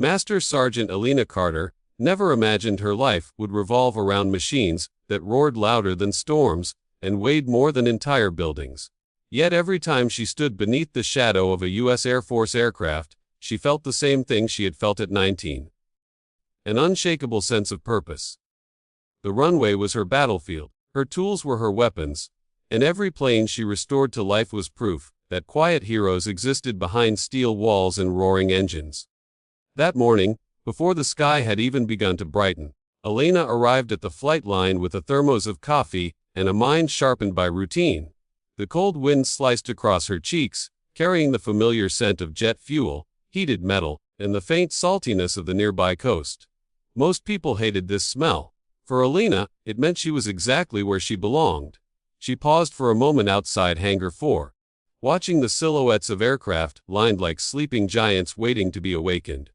Master Sergeant Alina Carter never imagined her life would revolve around machines that roared louder than storms and weighed more than entire buildings. Yet every time she stood beneath the shadow of a U.S. Air Force aircraft, she felt the same thing she had felt at 19. An unshakable sense of purpose. The runway was her battlefield, her tools were her weapons, and every plane she restored to life was proof that quiet heroes existed behind steel walls and roaring engines. That morning, before the sky had even begun to brighten, Alina arrived at the flight line with a thermos of coffee and a mind sharpened by routine. The cold wind sliced across her cheeks, carrying the familiar scent of jet fuel, heated metal, and the faint saltiness of the nearby coast. Most people hated this smell. For Alina, it meant she was exactly where she belonged. She paused for a moment outside Hangar 4, watching the silhouettes of aircraft lined like sleeping giants waiting to be awakened.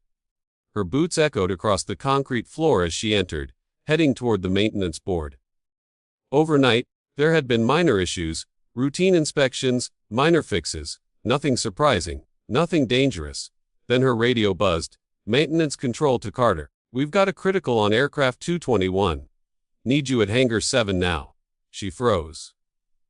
Her boots echoed across the concrete floor as she entered, heading toward the maintenance board. Overnight, there had been minor issues, routine inspections, minor fixes, nothing surprising, nothing dangerous. Then her radio buzzed. Maintenance control to Carter. We've got a critical on aircraft 221. Need you at Hangar 7 now. She froze.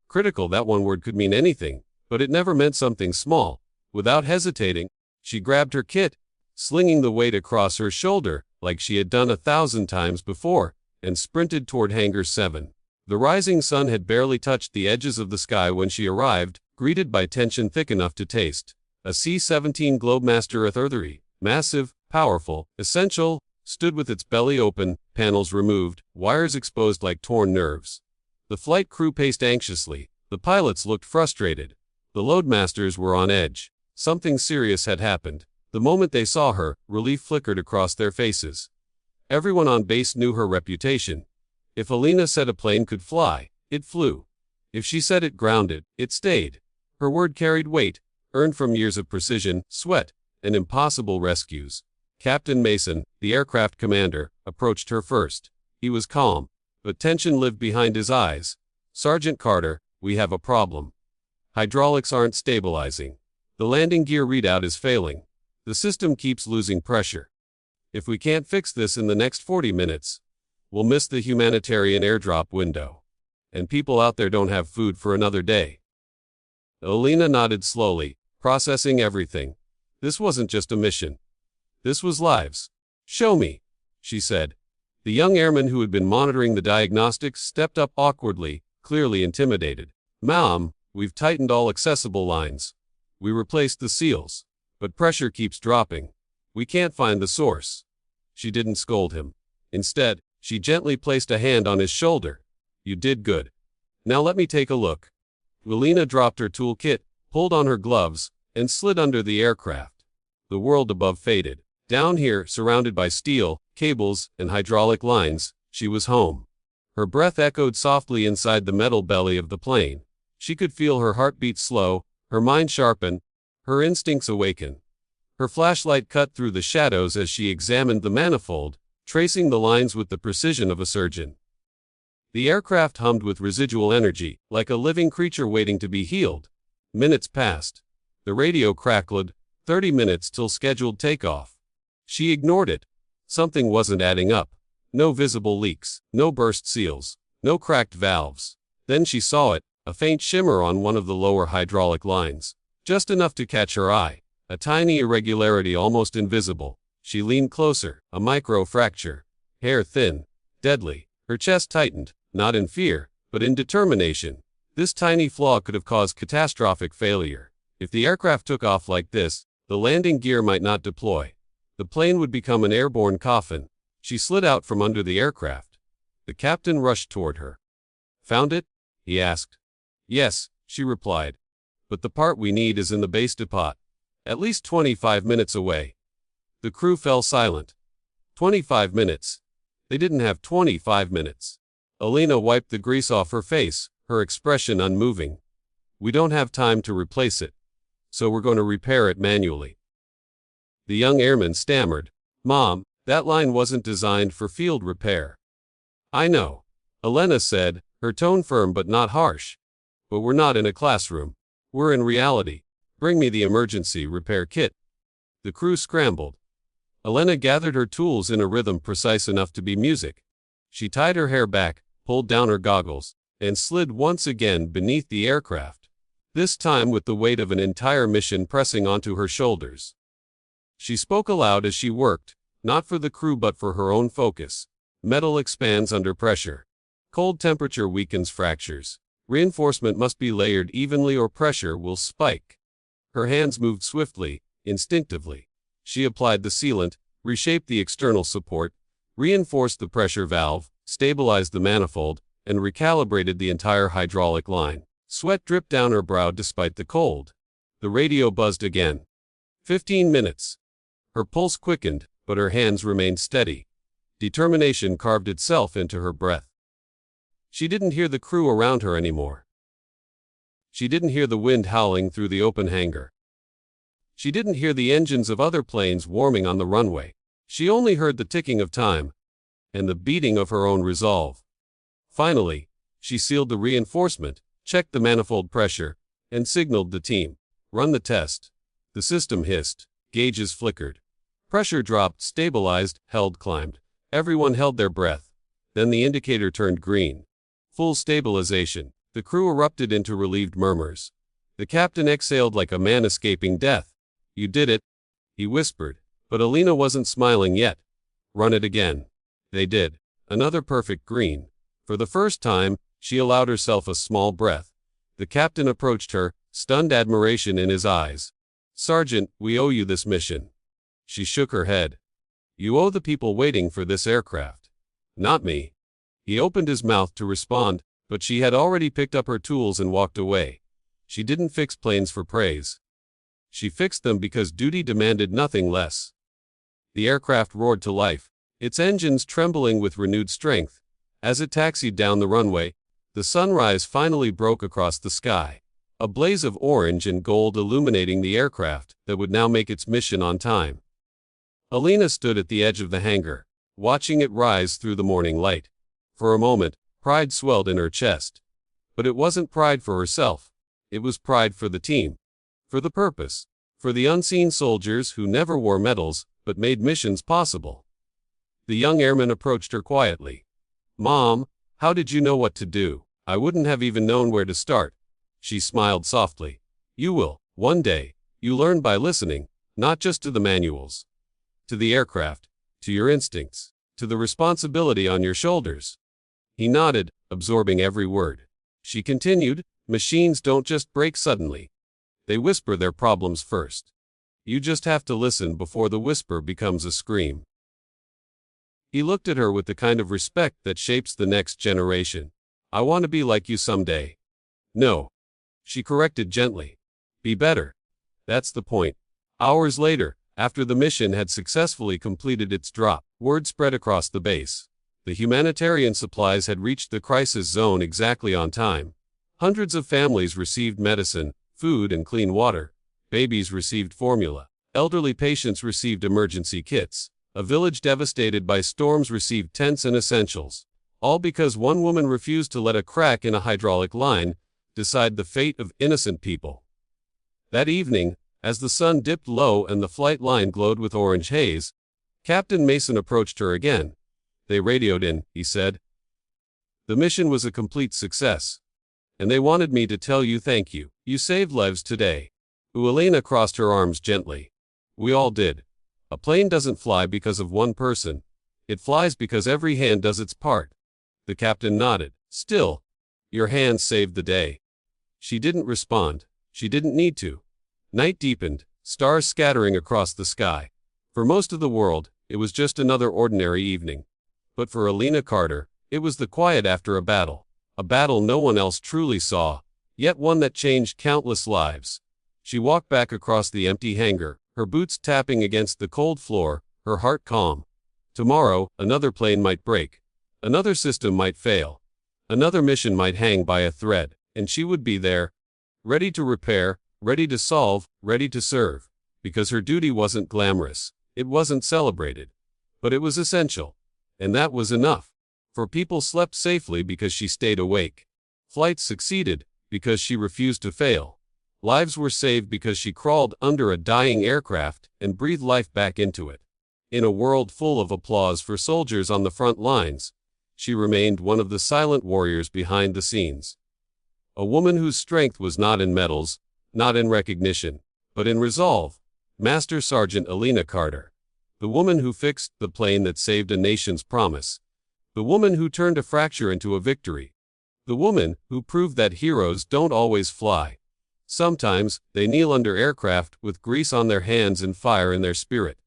Critical, that one word could mean anything, but it never meant something small. Without hesitating, she grabbed her kit, slinging the weight across her shoulder like she had done 1,000 times before, and sprinted toward Hangar 7. The rising sun had barely touched the edges of the sky when she arrived, greeted by tension thick enough to taste. A C-17 Globemaster A-33, massive, powerful, essential, stood with its belly open, panels removed, wires exposed like torn nerves. The flight crew paced anxiously. The pilots looked frustrated. The loadmasters were on edge. Something serious had happened. The moment they saw her, relief flickered across their faces. Everyone on base knew her reputation. If Alina said a plane could fly, it flew. If she said it grounded, it stayed. Her word carried weight, earned from years of precision, sweat, and impossible rescues. Captain Mason, the aircraft commander, approached her first. He was calm, but tension lived behind his eyes. Sergeant Carter, we have a problem. Hydraulics aren't stabilizing. The landing gear readout is failing. The system keeps losing pressure. If we can't fix this in the next 40 minutes, we'll miss the humanitarian airdrop window. And people out there don't have food for another day. Alina nodded slowly, processing everything. This wasn't just a mission. This was lives. Show me, she said. The young airman who had been monitoring the diagnostics stepped up awkwardly, clearly intimidated. Ma'am, we've tightened all accessible lines. We replaced the seals. But pressure keeps dropping. We can't find the source. She didn't scold him. Instead, she gently placed a hand on his shoulder. You did good. Now let me take a look. Alina dropped her toolkit, pulled on her gloves, and slid under the aircraft. The world above faded. Down here, surrounded by steel, cables, and hydraulic lines, she was home. Her breath echoed softly inside the metal belly of the plane. She could feel her heartbeat slow, her mind sharpen, her instincts awaken. Her flashlight cut through the shadows as she examined the manifold, tracing the lines with the precision of a surgeon. The aircraft hummed with residual energy, like a living creature waiting to be healed. Minutes passed. The radio crackled, 30 minutes till scheduled takeoff. She ignored it. Something wasn't adding up. No visible leaks, no burst seals, no cracked valves. Then she saw it, a faint shimmer on one of the lower hydraulic lines. Just enough to catch her eye. A tiny irregularity almost invisible. She leaned closer, a micro-fracture. Hair thin. Deadly. Her chest tightened, not in fear, but in determination. This tiny flaw could have caused catastrophic failure. If the aircraft took off like this, the landing gear might not deploy. The plane would become an airborne coffin. She slid out from under the aircraft. The captain rushed toward her. Found it? He asked. Yes, she replied. But the part we need is in the base depot. At least 25 minutes away. The crew fell silent. 25 minutes. They didn't have 25 minutes. Alina wiped the grease off her face, her expression unmoving. We don't have time to replace it. So we're going to repair it manually. The young airman stammered. Mom, that line wasn't designed for field repair. I know. Alina said, her tone firm but not harsh. But we're not in a classroom. We're in reality. Bring me the emergency repair kit. The crew scrambled. Elena gathered her tools in a rhythm precise enough to be music. She tied her hair back, pulled down her goggles, and slid once again beneath the aircraft, this time with the weight of an entire mission pressing onto her shoulders. She spoke aloud as she worked, not for the crew but for her own focus. Metal expands under pressure. Cold temperature weakens fractures. Reinforcement must be layered evenly or pressure will spike. Her hands moved swiftly, instinctively. She applied the sealant, reshaped the external support, reinforced the pressure valve, stabilized the manifold, and recalibrated the entire hydraulic line. Sweat dripped down her brow despite the cold. The radio buzzed again. 15 minutes. Her pulse quickened, but her hands remained steady. Determination carved itself into her breath. She didn't hear the crew around her anymore. She didn't hear the wind howling through the open hangar. She didn't hear the engines of other planes warming on the runway. She only heard the ticking of time and the beating of her own resolve. Finally, she sealed the reinforcement, checked the manifold pressure, and signaled the team. Run the test. The system hissed. Gauges flickered. Pressure dropped, stabilized, held, climbed. Everyone held their breath. Then the indicator turned green. Full stabilization. The crew erupted into relieved murmurs. The captain exhaled like a man escaping death. You did it, he whispered. But Elena wasn't smiling yet. Run it again. They did. Another perfect green. For the first time, she allowed herself a small breath. The captain approached her, stunned admiration in his eyes. Sergeant, we owe you this mission. She shook her head. You owe the people waiting for this aircraft. Not me. He opened his mouth to respond, but she had already picked up her tools and walked away. She didn't fix planes for praise. She fixed them because duty demanded nothing less. The aircraft roared to life, its engines trembling with renewed strength. As it taxied down the runway, the sunrise finally broke across the sky, a blaze of orange and gold illuminating the aircraft that would now make its mission on time. Elena stood at the edge of the hangar, watching it rise through the morning light. For a moment, pride swelled in her chest. But it wasn't pride for herself. It was pride for the team. For the purpose. For the unseen soldiers who never wore medals, but made missions possible. The young airman approached her quietly. Mom, how did you know what to do? I wouldn't have even known where to start. She smiled softly. You will, one day. You learn by listening, not just to the manuals. To the aircraft, to your instincts, to the responsibility on your shoulders. He nodded, absorbing every word. She continued, machines don't just break suddenly. They whisper their problems first. You just have to listen before the whisper becomes a scream. He looked at her with the kind of respect that shapes the next generation. I want to be like you someday. No. She corrected gently. Be better. That's the point. Hours later, after the mission had successfully completed its drop, word spread across the base. The humanitarian supplies had reached the crisis zone exactly on time. Hundreds of families received medicine, food and clean water. Babies received formula. Elderly patients received emergency kits. A village devastated by storms received tents and essentials. All because one woman refused to let a crack in a hydraulic line decide the fate of innocent people. That evening, as the sun dipped low and the flight line glowed with orange haze, Captain Mason approached her again. They radioed in, he said. The mission was a complete success. And they wanted me to tell you thank you. You saved lives today. Elena crossed her arms gently. We all did. A plane doesn't fly because of one person. It flies because every hand does its part. The captain nodded. Still, your hands saved the day. She didn't respond. She didn't need to. Night deepened, stars scattering across the sky. For most of the world, it was just another ordinary evening. But for Elena Carter, it was the quiet after a battle no one else truly saw, yet one that changed countless lives. She walked back across the empty hangar, her boots tapping against the cold floor, her heart calm. Tomorrow, another plane might break. Another system might fail. Another mission might hang by a thread, and she would be there, ready to repair, ready to solve, ready to serve. Because her duty wasn't glamorous, it wasn't celebrated. But it was essential. And that was enough. For people slept safely because she stayed awake. Flights succeeded because she refused to fail. Lives were saved because she crawled under a dying aircraft and breathed life back into it. In a world full of applause for soldiers on the front lines, she remained one of the silent warriors behind the scenes. A woman whose strength was not in medals, not in recognition, but in resolve. Master Sergeant Alina Carter. The woman who fixed the plane that saved a nation's promise. The woman who turned a fracture into a victory. The woman who proved that heroes don't always fly. Sometimes, they kneel under aircraft with grease on their hands and fire in their spirit.